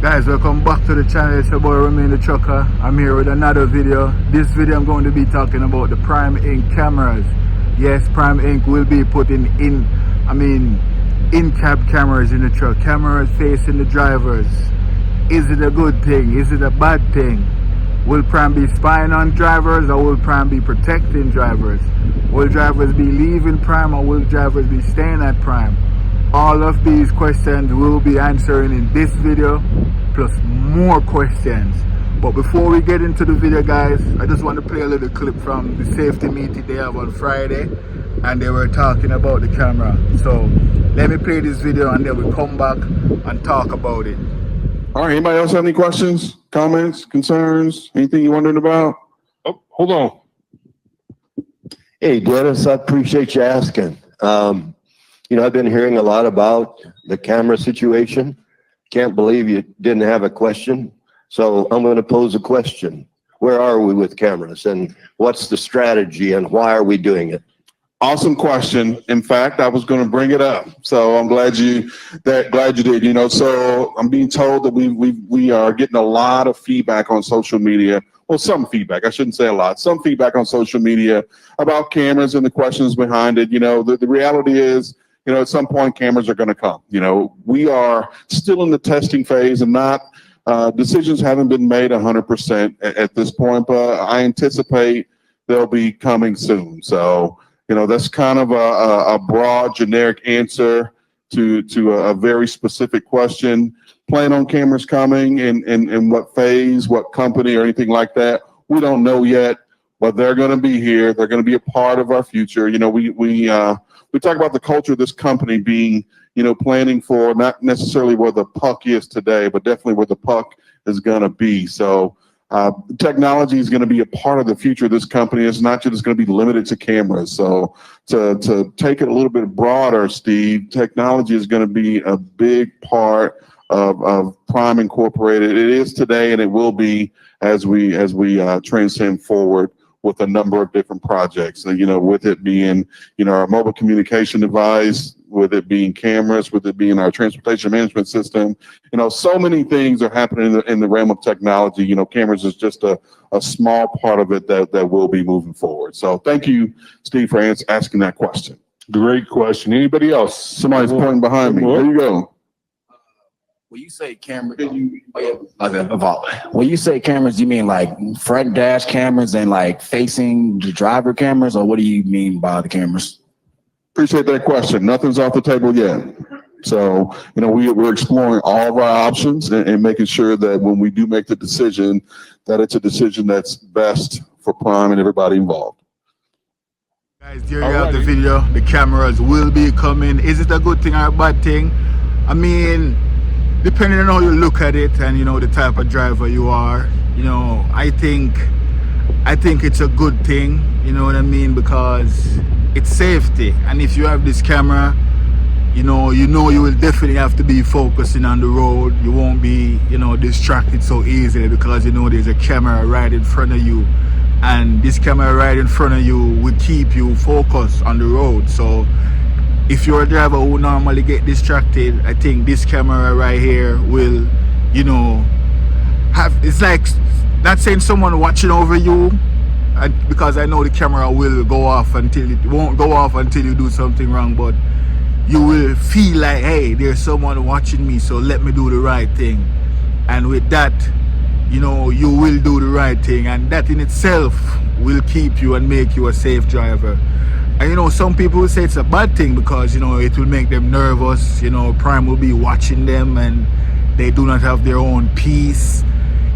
Guys, welcome back to the channel. It's your boy Remain the Trucker. I'm here with another video. This video I'm going to be talking about the Prime Ink cameras. Yes, Prime Ink will be putting in-cab cameras in the truck. Cameras facing the drivers. Is it a good thing? Is it a bad thing? Will Prime be spying on drivers, or will Prime be protecting drivers? Will drivers be leaving Prime, or will drivers be staying at Prime? All of these questions we'll be answering in this video, plus more questions. But before we get into the video, guys, I just want to play a little clip from the safety meeting they have on Friday, and they were talking about the camera. So let me play this video and then we'll come back and talk about it. All right, anybody else have any questions, comments, concerns, anything you're wondering about? Oh, hold on. Hey, Dennis, I appreciate you asking. You know, I've been hearing a lot about the camera situation. Can't believe you didn't have a question. So I'm going to pose a question. Where are we with cameras, and what's the strategy, and why are we doing it? Awesome question. In fact, I was going to bring it up. So I'm glad you did. You know, so I'm being told that we are getting a lot of feedback on social media. Well, some feedback, I shouldn't say a lot, some feedback on social media about cameras and the questions behind it. You know, the reality is, you know, at some point cameras are going to come. You know, we are still in the testing phase, and not decisions haven't been made 100% at this point, but I anticipate they'll be coming soon. So, you know, that's kind of a broad, generic answer to a very specific question. Plan on cameras coming in what phase, what company, or anything like that, we don't know yet, but they're going to be here. They're going to be a part of our future. You know, we talk about the culture of this company being, you know, planning for not necessarily where the puck is today, but definitely where the puck is going to be. So technology is going to be a part of the future of this company. It's not just going to be limited to cameras. So to take it a little bit broader, Steve, technology is going to be a big part of Prime Incorporated. It is today, and it will be as we transcend forward with a number of different projects. You know, with it being, you know, our mobile communication device, with it being cameras, with it being our transportation management system. You know, so many things are happening in the realm of technology. You know, cameras is just a small part of it that will be moving forward. So thank you, Steve, for asking that question. Great question. Anybody else? Somebody's pointing behind me. There you go. When you say camera, when you say cameras, you mean like front dash cameras and like facing the driver cameras, or what do you mean by the cameras? Appreciate that question. Nothing's off the table yet. So, you know, we're exploring all of our options and making sure that when we do make the decision, that it's a decision that's best for Prime and everybody involved. Guys, here you have the video. The cameras will be coming. Is it a good thing or a bad thing? I mean, depending on how you look at it and, you know, the type of driver you are, you know, I think it's a good thing, you know what I mean, because it's safety. And if you have this camera, you know you will definitely have to be focusing on the road. You won't be, you know, distracted so easily, because you know there's a camera right in front of you, and this camera right in front of you will keep you focused on the road. So if you're a driver who normally get distracted, I think this camera right here will, you know, it's like, not saying someone watching over you, because I know the camera will go off it won't go off until you do something wrong, but you will feel like, hey, there's someone watching me, so let me do the right thing. And with that, you know, you will do the right thing, and that in itself will keep you and make you a safe driver. And you know, some people will say it's a bad thing because, you know, it will make them nervous. You know, Prime will be watching them and they do not have their own peace.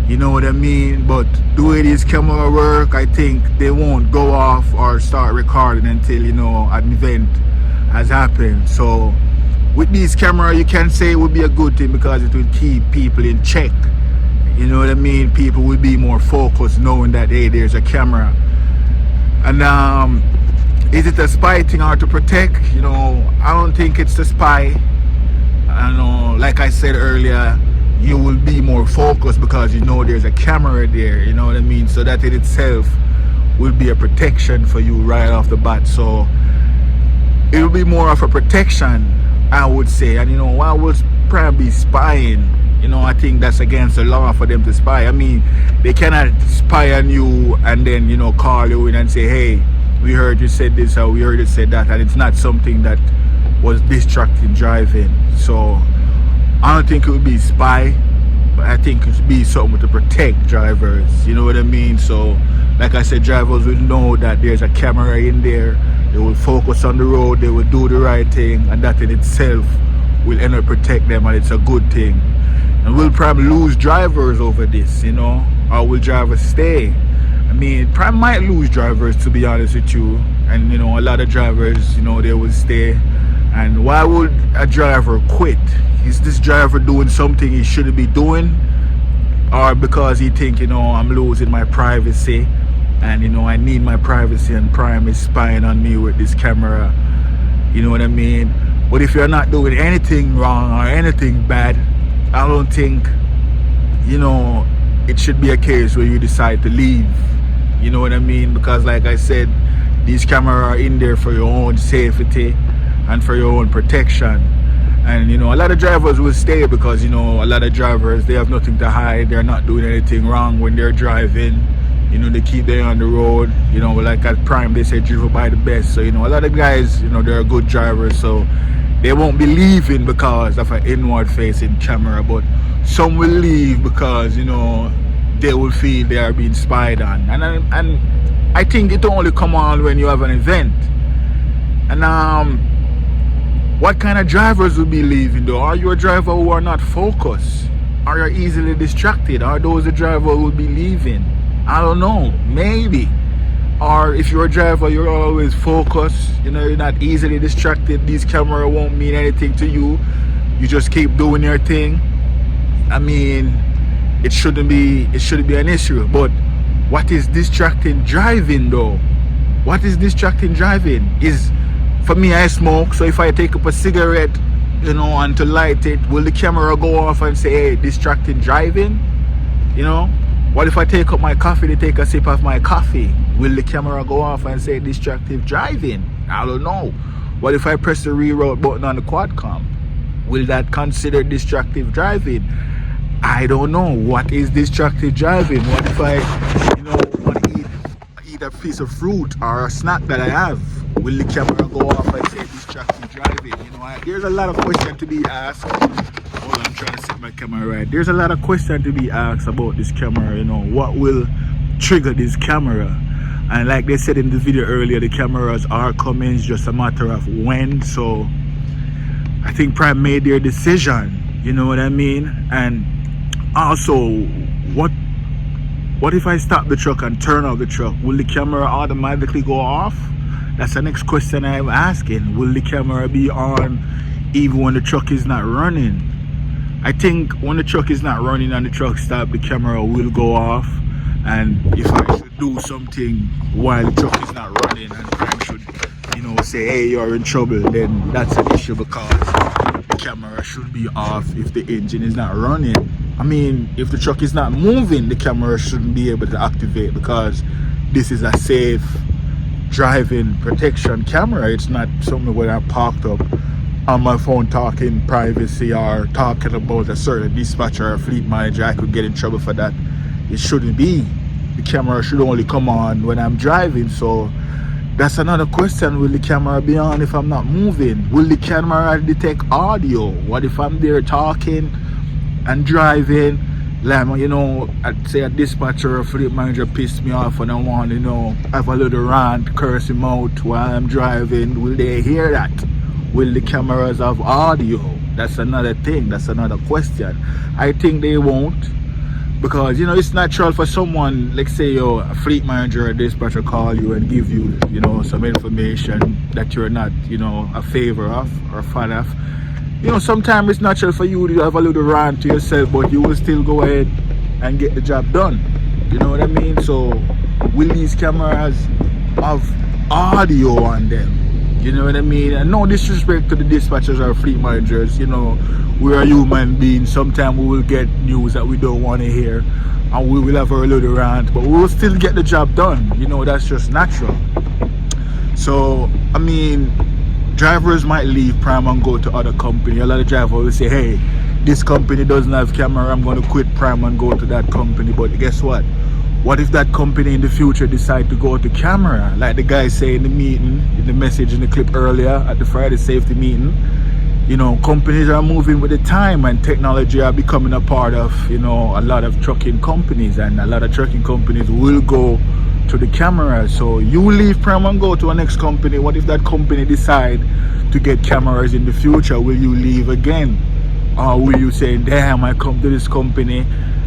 You know what I mean? But the way these camera work, I think they won't go off or start recording until, you know, an event has happened. So with these cameras, you can say it would be a good thing because it will keep people in check. You know what I mean? People will be more focused knowing that, hey, there's a camera. And is it a spy thing or to protect? You know, I don't think it's to spy. I know, like I said earlier, you will be more focused because you know there's a camera there, you know what I mean? So that in itself will be a protection for you right off the bat. So it will be more of a protection, I would say. And you know, why would Prime be spying? You know, I think that's against the law for them to spy. I mean, they cannot spy on you and then, you know, call you in and say, hey, we heard you said this or we heard you said that, and it's not something that was distracting driving. So I don't think it would be spy, but I think it would be something to protect drivers, you know what I mean? So like I said, drivers will know that there's a camera in there, they will focus on the road, they will do the right thing, and that in itself will end up protect them, and it's a good thing. And we'll probably lose drivers over this, you know, or will drivers stay? I mean, probably might lose drivers, to be honest with you, and you know, a lot of drivers, you know, they will stay. And why would a driver quit? Is this driver doing something he shouldn't be doing, or because he think, you know, I'm losing my privacy and, you know, I need my privacy and Prime is spying on me with this camera, you know what I mean? But if you're not doing anything wrong or anything bad, I don't think, you know, it should be a case where you decide to leave, you know what I mean? Because like I said, these cameras are in there for your own safety and for your own protection. And you know, a lot of drivers will stay because, you know, a lot of drivers, they have nothing to hide, they're not doing anything wrong when they're driving, you know, they keep them on the road, you know, like at Prime they say driven by the best. So, you know, a lot of guys, you know, they're good drivers, so they won't be leaving because of an inward facing camera, but some will leave because, you know, they will feel they are being spied on. And I think it only come on when you have an event. And what kind of drivers will be leaving though? Are you a driver who are not focused? Are you easily distracted? Are those the driver who will be leaving? I don't know, maybe. Or if you're a driver, you're always focused, you know, you're not easily distracted, these cameras won't mean anything to you, you just keep doing your thing. I mean, it shouldn't be an issue. But what is distracting driving though? What is distracting driving? Is, for me, I smoke, so if I take up a cigarette, you know, and to light it, will the camera go off and say, hey, distracting driving? You know? What if I take up my coffee to take a sip of my coffee? Will the camera go off and say distractive driving? I don't know. What if I press the reroute button on the quadcom? Will that consider distractive driving? I don't know. What is distractive driving? What if I, you know, want to eat a piece of fruit or a snack that I have? Will the camera go off and say distractive driving? You know, there's a lot of questions to be asked. Hold on, I'm trying to set my camera right. There's a lot of questions to be asked about this camera. You know, what will trigger this camera? And like they said in the video earlier, the cameras are coming. It's just a matter of when. So I think Prime made their decision. You know what I mean? And also, what if I stop the truck and turn off the truck? Will the camera automatically go off? That's the next question I'm asking. Will the camera be on even when the truck is not running? I think when the truck is not running and the truck stops, the camera will go off. And if I should do something while the truck is not running and Prime should, you know, say, hey, you're in trouble, then that's an issue because the camera should be off if the engine is not running. I mean, if the truck is not moving, the camera shouldn't be able to activate because this is a safe driving protection camera. It's not something where I'm parked up on my phone talking privacy or talking about a certain dispatcher or fleet manager. I could get in trouble for that. It shouldn't be. The camera should only come on when I'm driving. So that's another question. Will the camera be on if I'm not moving? Will the camera detect audio? What if I'm there talking and driving? Like, you know, I'd say a dispatcher or fleet manager pissed me off and I want, you know, have a little rant, curse him out while I'm driving. Will they hear that? Will the cameras have audio? That's another thing. That's another question. I think they won't, because, you know, it's natural for someone, like say you're a fleet manager or dispatcher, call you and give you, you know, some information that you're not, you know, a favor of or a fan of. You know, sometimes it's natural for you to have a little rant to yourself, but you will still go ahead and get the job done. You know what I mean? So will these cameras have audio on them? You know what I mean? And no disrespect to the dispatchers or fleet managers. You know, we're a human being. Sometimes we will get news that we don't want to hear and we will have a little rant, but we will still get the job done. You know, that's just natural. So, I mean, drivers might leave Prime and go to other company. A lot of drivers will say, hey, this company doesn't have camera, I'm going to quit Prime and go to that company. But guess what? What if that company in the future decide to go to camera? Like the guy say in the meeting, in the message in the clip earlier at the Friday safety meeting, you know, companies are moving with the time and technology are becoming a part of, you know, a lot of trucking companies, and a lot of trucking companies will go to the camera. So you leave Prime and go to a next company. What if that company decide to get cameras in the future? Will you leave again? Or will you say, damn, I come to this company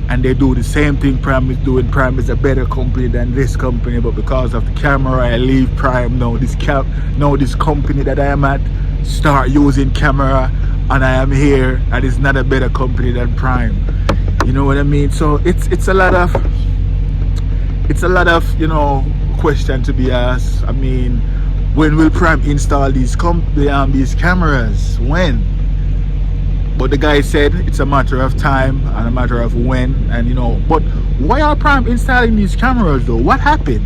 and they do the same thing Prime is doing. Prime is a better company than this company, but because of the camera, I leave Prime. Now this company that I am at start using camera, and I am here, and it's not a better company than Prime. You know what I mean? So it's a lot of you know, question to be asked. I mean, when will Prime install these cameras? When? But the guy said it's a matter of time and a matter of when, and you know, but why are Prime installing these cameras though? What happened?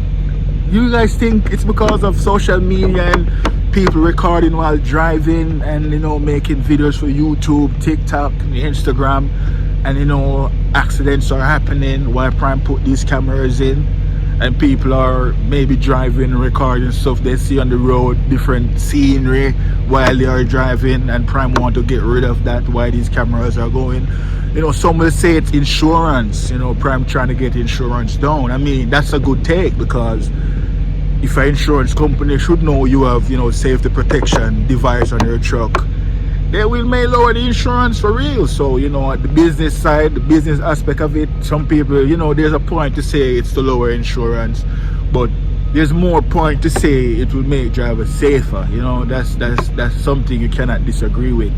You guys think it's because of social media and people recording while driving and, you know, making videos for YouTube, TikTok, Instagram, and, you know, accidents are happening while Prime put these cameras in, and people are maybe driving, recording stuff they see on the road, different scenery while they are driving, and Prime want to get rid of that, why these cameras are going. You know, some will say it's insurance, you know, Prime trying to get insurance down. I mean, that's a good take, because if an insurance company should know you have, you know, safety protection device on your truck, they will may lower the insurance for real. So, you know, at the business side, the business aspect of it, some people, you know, there's a point to say it's to lower insurance, but there's more point to say it will make drivers safer. You know, that's something you cannot disagree with.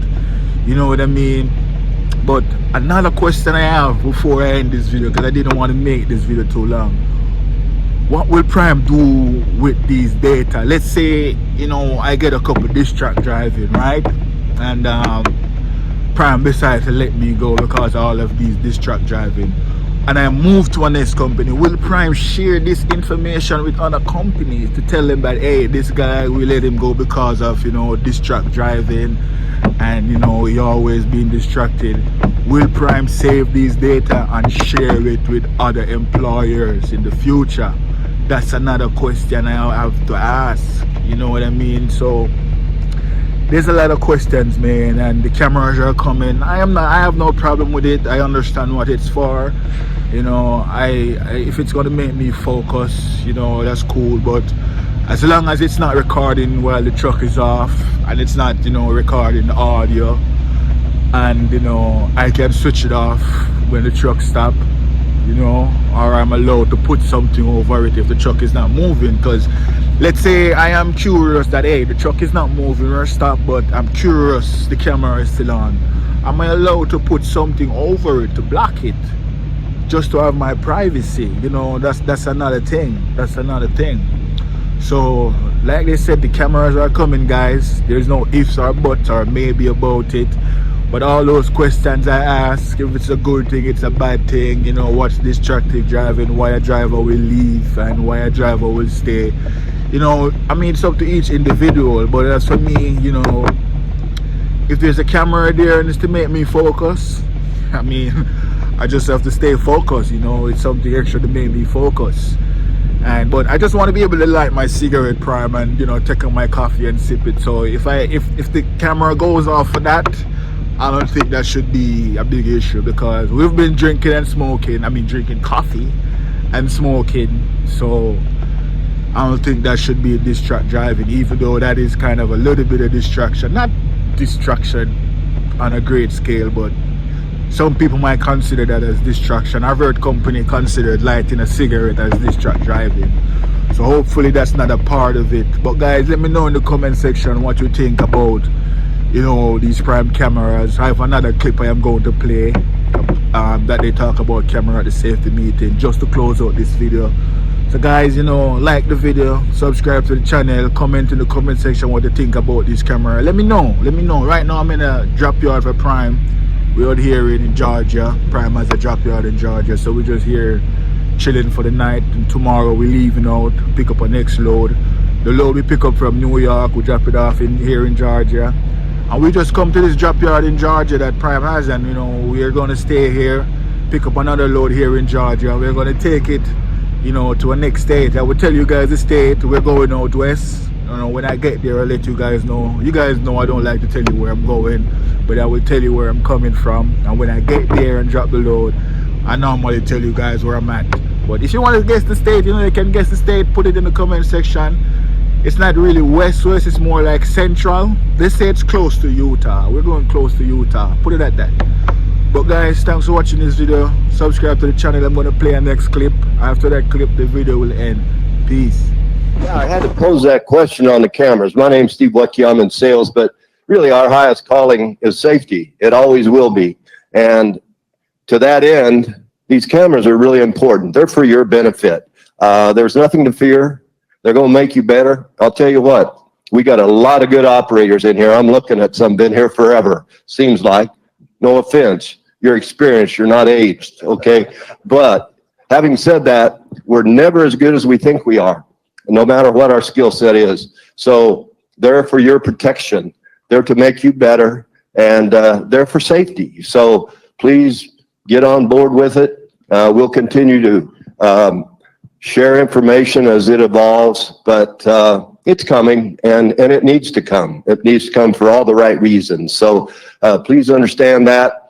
You know what I mean? But another question I have before I end this video, because I didn't want to make this video too long. What will Prime do with these data? Let's say, you know, I get a couple diss track driving, right? And Prime decides to let me go because of all of these diss track driving, and I move to a next company. Will Prime share this information with other companies to tell them that, hey, this guy, we let him go because of, you know, diss track driving, and, you know, he always being distracted? Will Prime save these data and share it with other employers in the future? That's another question I have to ask. You know what I mean? So there's a lot of questions, man, and the cameras are coming. I have no problem with it. I understand what it's for. You know, if it's gonna make me focus, you know, that's cool. But as long as it's not recording while the truck is off, and it's not, you know, recording the audio, and, you know, I can switch it off when the truck stops, you know, or I'm allowed to put something over it if the truck is not moving. Because let's say I am curious that, hey, the truck is not moving or stop, but I'm curious the camera is still on. Am I allowed to put something over it to block it, just to have my privacy? You know, that's another thing. That's another thing. So like they said, the cameras are coming, guys. There's no ifs or buts or maybe about it. But all those questions I ask, if it's a good thing, it's a bad thing, you know, what's distracted driving, why a driver will leave and why a driver will stay. You know, I mean, it's up to each individual, but as for me, you know, if there's a camera there and it's to make me focus, I mean, I just have to stay focused, you know, it's something extra to make me focus. But I just want to be able to light my cigarette, Prime, and, you know, take on my coffee and sip it. So if the camera goes off for that, I don't think that should be a big issue, because we've been drinking and smoking. I mean, drinking coffee and smoking. So I don't think that should be a distract driving, even though that is kind of a little bit of distraction. Not distraction on a great scale, but some people might consider that as distraction. I've heard company considered lighting a cigarette as distract driving. So hopefully that's not a part of it. But guys, let me know in the comment section what you think about, you know, these Prime cameras. I have another clip I am going to play that they talk about camera at the safety meeting, just to close out this video. So guys, you know, like the video, subscribe to the channel, comment in the comment section what you think about this camera. Let me know. Right now I'm in a drop yard for Prime. We're out here in Georgia. Prime has a drop yard in Georgia, so we're just here chilling for the night, and tomorrow we're leaving out, pick up our next load. The load we pick up from New York, we drop it off here in Georgia, And we just come to this drop yard in Georgia that Prime has, and you know, we are going to stay here, pick up another load here in Georgia. We're going to take it, you know, to a next state. I will tell you guys the state we're going out west. You know, when I get there, I'll let you guys know. You guys know I don't like to tell you where I'm going, but I will tell you where I'm coming from. And when I get there and drop the load, I normally tell you guys where I'm at. But if you want to guess the state, you know, you can guess the state, put it in the comment section. It's not really west, it's more like central. They say it's close to Utah. We're going close to Utah. Put it at that. But guys, thanks for watching this video. Subscribe to the channel. I'm going to play a next clip. After that clip, the video will end. Peace. Yeah, I had to pose that question on the cameras. My name's Steve Wetke. I'm in sales, but really our highest calling is safety. It always will be. And to that end, these cameras are really important. They're for your benefit. There's nothing to fear. They're going to make you better. I'll tell you what, we got a lot of good operators in here. I'm looking at some, been here forever. Seems like, no offense, you're experienced, you're not aged, okay? But having said that, we're never as good as we think we are, no matter what our skill set is. So they're for your protection. They're to make you better, and they're for safety. So please get on board with it. We'll continue to share information as it evolves, but it's coming, and it needs to come. It needs to come for all the right reasons. So please understand that.